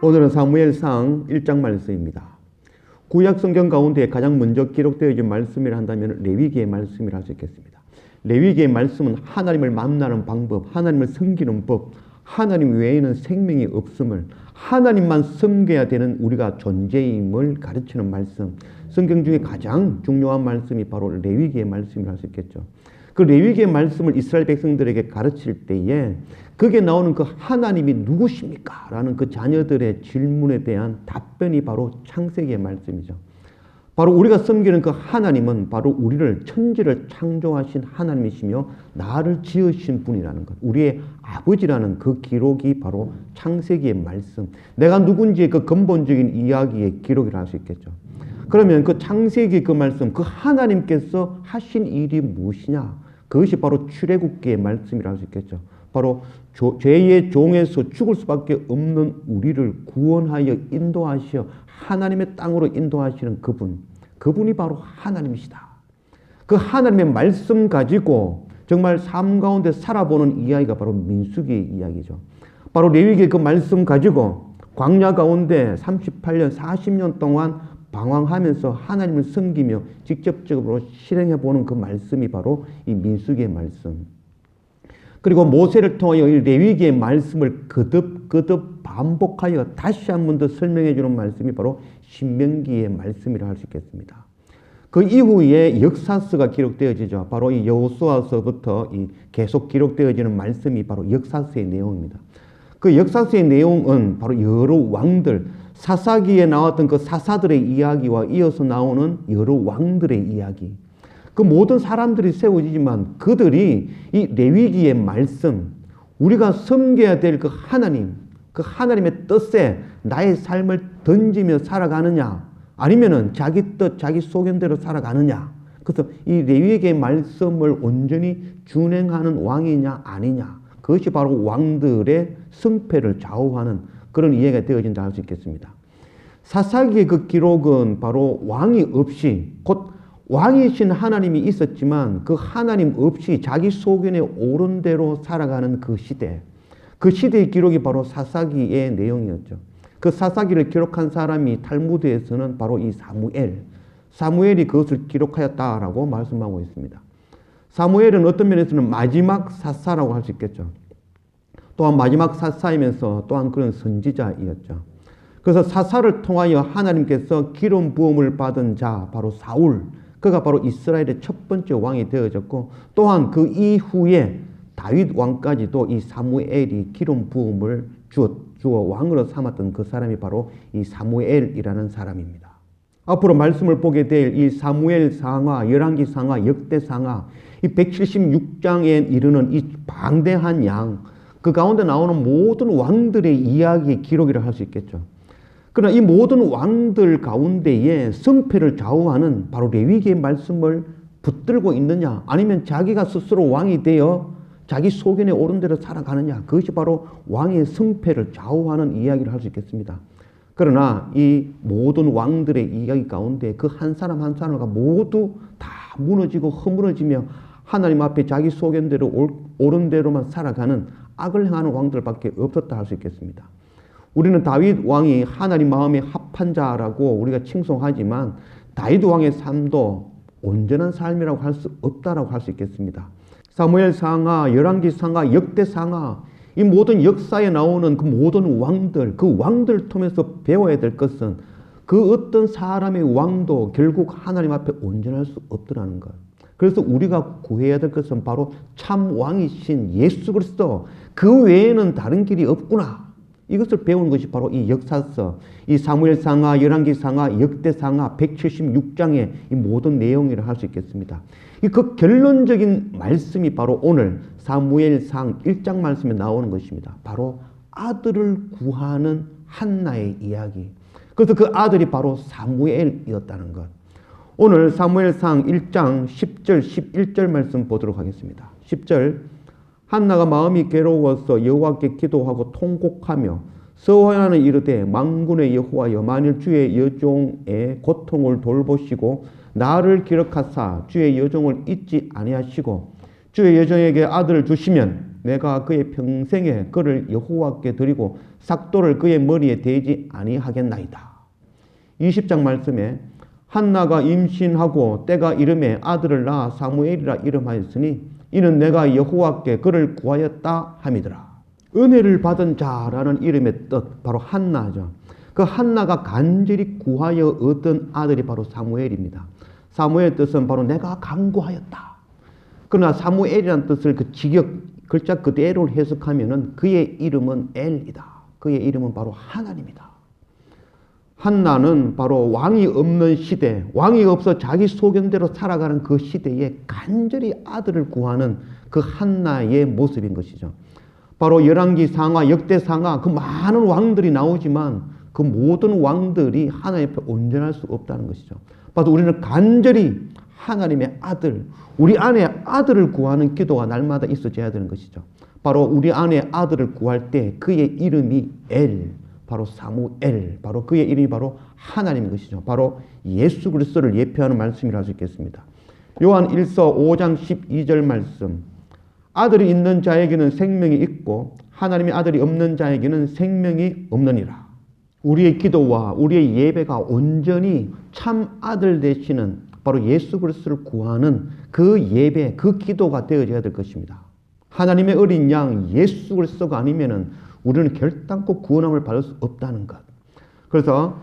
오늘은 사무엘상 1장 말씀입니다. 구약 성경 가운데 가장 먼저 기록되어진 말씀이라 한다면 레위기의 말씀이라 할 수 있겠습니다. 레위기의 말씀은 하나님을 만나는 방법, 하나님을 섬기는 법, 하나님 외에는 생명이 없음을, 하나님만 섬겨야 되는 우리가 존재임을 가르치는 말씀, 성경 중에 가장 중요한 말씀이 바로 레위기의 말씀이라 할 수 있겠죠. 그 레위기의 말씀을 이스라엘 백성들에게 가르칠 때에 거기에 나오는 그 하나님이 누구십니까? 라는 그 자녀들의 질문에 대한 답변이 바로 창세기의 말씀이죠. 바로 우리가 섬기는 그 하나님은 바로 우리를 천지를 창조하신 하나님이시며 나를 지으신 분이라는 것, 우리의 아버지라는 그 기록이 바로 창세기의 말씀, 내가 누군지의 그 근본적인 이야기의 기록이라 할 수 있겠죠. 그러면 그 창세기 그 말씀, 그 하나님께서 하신 일이 무엇이냐? 그것이 바로 출애굽기의 말씀이라 할 수 있겠죠. 바로 죄의 종에서 죽을 수밖에 없는 우리를 구원하여 인도하시어 하나님의 땅으로 인도하시는 그분이 바로 하나님이시다. 그 하나님의 말씀 가지고 정말 삶 가운데 살아보는 이야기가 바로 민수기의 이야기죠. 바로 레위기의 그 말씀 가지고 광야 가운데 38년, 40년 동안 방황하면서 하나님을 섬기며 직접적으로 실행해보는 그 말씀이 바로 이 민수기의 말씀. 그리고 모세를 통하여 이 레위기의 말씀을 거듭 반복하여 다시 한 번 더 설명해 주는 말씀이 바로 신명기의 말씀이라 할 수 있겠습니다. 그 이후에 역사서가 기록되어지죠. 바로 이 여호수아서부터 계속 기록되어지는 말씀이 바로 역사서의 내용입니다. 그 역사서의 내용은 바로 여러 왕들, 사사기에 나왔던 그 사사들의 이야기와 이어서 나오는 여러 왕들의 이야기, 그 모든 사람들이 세워지지만 그들이 이 레위기의 말씀, 우리가 섬겨야 될 그 하나님, 그 하나님의 뜻에 나의 삶을 던지며 살아가느냐, 아니면은 자기 뜻, 자기 소견대로 살아가느냐. 그래서 이 레위기의 말씀을 온전히 준행하는 왕이냐 아니냐, 그것이 바로 왕들의 승패를 좌우하는 그런 이해가 되어진다 할 수 있겠습니다. 사사기의 그 기록은 바로 왕이 없이, 곧 왕이신 하나님이 있었지만 그 하나님 없이 자기 소견에 옳은 대로 살아가는 그 시대, 그 시대의 기록이 바로 사사기의 내용이었죠. 그 사사기를 기록한 사람이 탈무드에서는 바로 이 사무엘이 그것을 기록하였다라고 말씀하고 있습니다. 사무엘은 어떤 면에서는 마지막 사사라고 할 수 있겠죠. 또한 마지막 사사이면서 또한 그런 선지자이었죠. 그래서 사사를 통하여 하나님께서 기름 부음을 받은 자, 바로 사울, 그가 바로 이스라엘의 첫 번째 왕이 되어졌고, 또한 그 이후에 다윗 왕까지도 이 사무엘이 기름 부음을 주어 왕으로 삼았던 그 사람이 바로 이 사무엘이라는 사람입니다. 앞으로 말씀을 보게 될 이 사무엘 상하, 열왕기 상하, 역대 상하, 이 176장에 이르는 이 방대한 양, 그 가운데 나오는 모든 왕들의 이야기의 기록이라 할 수 있겠죠. 그러나 이 모든 왕들 가운데에 승패를 좌우하는 바로 레위기의 말씀을 붙들고 있느냐, 아니면 자기가 스스로 왕이 되어 자기 소견에 옳은 대로 살아가느냐, 그것이 바로 왕의 승패를 좌우하는 이야기를 할 수 있겠습니다. 그러나 이 모든 왕들의 이야기 가운데 그 한 사람 한 사람가 모두 다 무너지고 허물어지며 하나님 앞에 자기 소견대로 옳은 대로만 살아가는 악을 행하는 왕들밖에 없었다 할 수 있겠습니다. 우리는 다윗 왕이 하나님 마음에 합한 자라고 우리가 칭송하지만 다윗 왕의 삶도 온전한 삶이라고 할 수 없다라고 할 수 있겠습니다. 사무엘 상하, 열왕기 상하, 역대 상하, 이 모든 역사에 나오는 그 모든 왕들, 그 왕들 통해서 배워야 될 것은 그 어떤 사람의 왕도 결국 하나님 앞에 온전할 수 없더라는 것. 그래서 우리가 구해야 될 것은 바로 참 왕이신 예수 그리스도, 그 외에는 다른 길이 없구나. 이것을 배우는 것이 바로 이 역사서, 이 사무엘 상하, 열왕기 상하, 역대 상하 176장의 이 모든 내용이라 할 수 있겠습니다. 그 결론적인 말씀이 바로 오늘 사무엘상 1장 말씀에 나오는 것입니다. 바로 아들을 구하는 한나의 이야기. 그래서 그 아들이 바로 사무엘이었다는 것. 오늘 사무엘상 1장 10절, 11절 말씀 보도록 하겠습니다. 10절, 한나가 마음이 괴로워서 여호와께 기도하고 통곡하며 서원하는 이르되, 만군의 여호와여, 만일 주의 여종의 고통을 돌보시고 나를 기억하사 주의 여종을 잊지 아니하시고 주의 여종에게 아들을 주시면 내가 그의 평생에 그를 여호와께 드리고 삭도를 그의 머리에 대지 아니하겠나이다. 20장 말씀에 한나가 임신하고 때가 이름에 아들을 낳아 사무엘이라 이름하였으니 이는 내가 여호와께 그를 구하였다 함이더라. 은혜를 받은 자라는 이름의 뜻, 바로 한나죠. 그 한나가 간절히 구하여 얻은 아들이 바로 사무엘입니다. 사무엘의 뜻은 바로 내가 간구하였다. 그러나 사무엘이라는 뜻을 그 직역 글자 그대로 해석하면은 그의 이름은 엘이다. 그의 이름은 바로 하나님이다. 한나는 바로 왕이 없는 시대, 왕이 없어 자기 소견대로 살아가는 그 시대에 간절히 아들을 구하는 그 한나의 모습인 것이죠. 바로 열왕기 상하, 역대 상하 그 많은 왕들이 나오지만 그 모든 왕들이 하나님 앞에 온전할 수 없다는 것이죠. 바로 우리는 간절히 하나님의 아들, 우리 안에 아들을 구하는 기도가 날마다 있어져야 되는 것이죠. 바로 우리 안에 아들을 구할 때 그의 이름이 엘, 바로 사무엘, 바로 그의 이름이 바로 하나님인 것이죠. 바로 예수 그리스도를 예표하는 말씀이라 할 수 있겠습니다. 요한 1서 5장 12절 말씀, 아들이 있는 자에게는 생명이 있고 하나님의 아들이 없는 자에게는 생명이 없느니라. 우리의 기도와 우리의 예배가 온전히 참 아들 되시는 바로 예수 그리스도를 구하는 그 예배, 그 기도가 되어져야 될 것입니다. 하나님의 어린 양 예수 그리스도가 아니면은 우리는 결단코 구원함을 받을 수 없다는 것. 그래서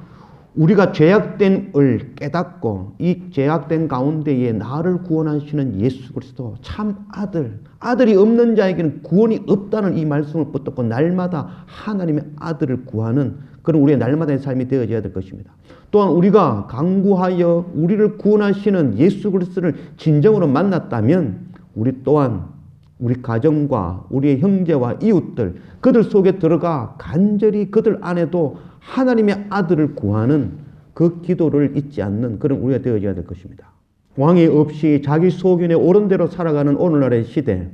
우리가 죄악됨을 깨닫고 이 죄악된 가운데에 나를 구원하시는 예수 그리스도 참 아들, 아들이 없는 자에게는 구원이 없다는 이 말씀을 붙잡고 날마다 하나님의 아들을 구하는 그런 우리의 날마다의 삶이 되어져야 될 것입니다. 또한 우리가 간구하여 우리를 구원하시는 예수 그리스도를 진정으로 만났다면 우리 또한 우리 가정과 우리의 형제와 이웃들 그들 속에 들어가 간절히 그들 안에도 하나님의 아들을 구하는 그 기도를 잊지 않는 그런 우리가 되어져야 될 것입니다. 왕이 없이 자기 소견에 옳은 대로 살아가는 오늘날의 시대,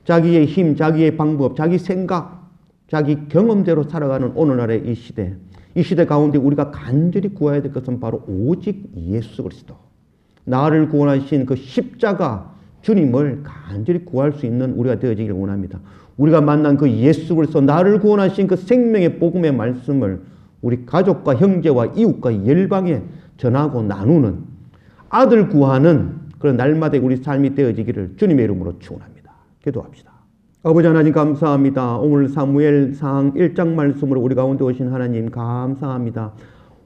자기의 힘, 자기의 방법, 자기 생각, 자기 경험대로 살아가는 오늘날의 이 시대 가운데 우리가 간절히 구해야 될 것은 바로 오직 예수 그리스도, 나를 구원하신 그 십자가 주님을 간절히 구할 수 있는 우리가 되어지기를 원합니다. 우리가 만난 그 예수 그리스도, 나를 구원하신 그 생명의 복음의 말씀을 우리 가족과 형제와 이웃과 열방에 전하고 나누는 아들 구하는 그런 날마다 우리 삶이 되어지기를 주님의 이름으로 축원합니다. 기도합시다. 아버지 하나님 감사합니다. 오늘 사무엘상 1장 말씀으로 우리 가운데 오신 하나님 감사합니다.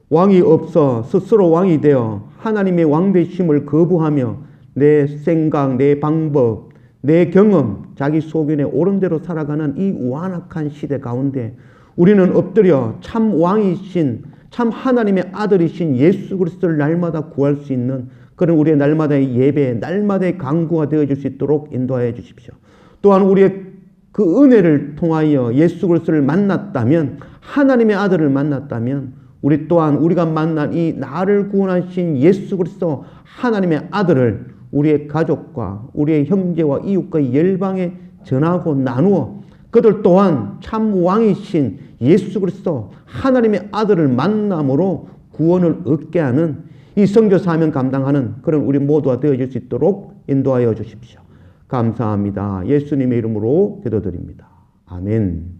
왕이 없어 스스로 왕이 되어 하나님의 왕 되심을 거부하며 내 생각, 내 방법, 내 경험, 자기 소견에 옳은 대로 살아가는 이 완악한 시대 가운데 우리는 엎드려 참 왕이신, 참 하나님의 아들이신 예수 그리스도를 날마다 구할 수 있는 그런 우리의 날마다의 예배, 날마다의 간구가 되어질 수 있도록 인도하여 주십시오. 또한 우리의 그 은혜를 통하여 예수 그리스도를 만났다면, 하나님의 아들을 만났다면 우리 또한 우리가 만난 이 나를 구원하신 예수 그리스도 하나님의 아들을 우리의 가족과 우리의 형제와 이웃과 열방에 전하고 나누어 그들 또한 참 왕이신 예수 그리스도 하나님의 아들을 만남으로 구원을 얻게 하는 이 선교 사명 감당하는 그런 우리 모두가 되어질 수 있도록 인도하여 주십시오. 감사합니다. 예수님의 이름으로 기도드립니다. 아멘.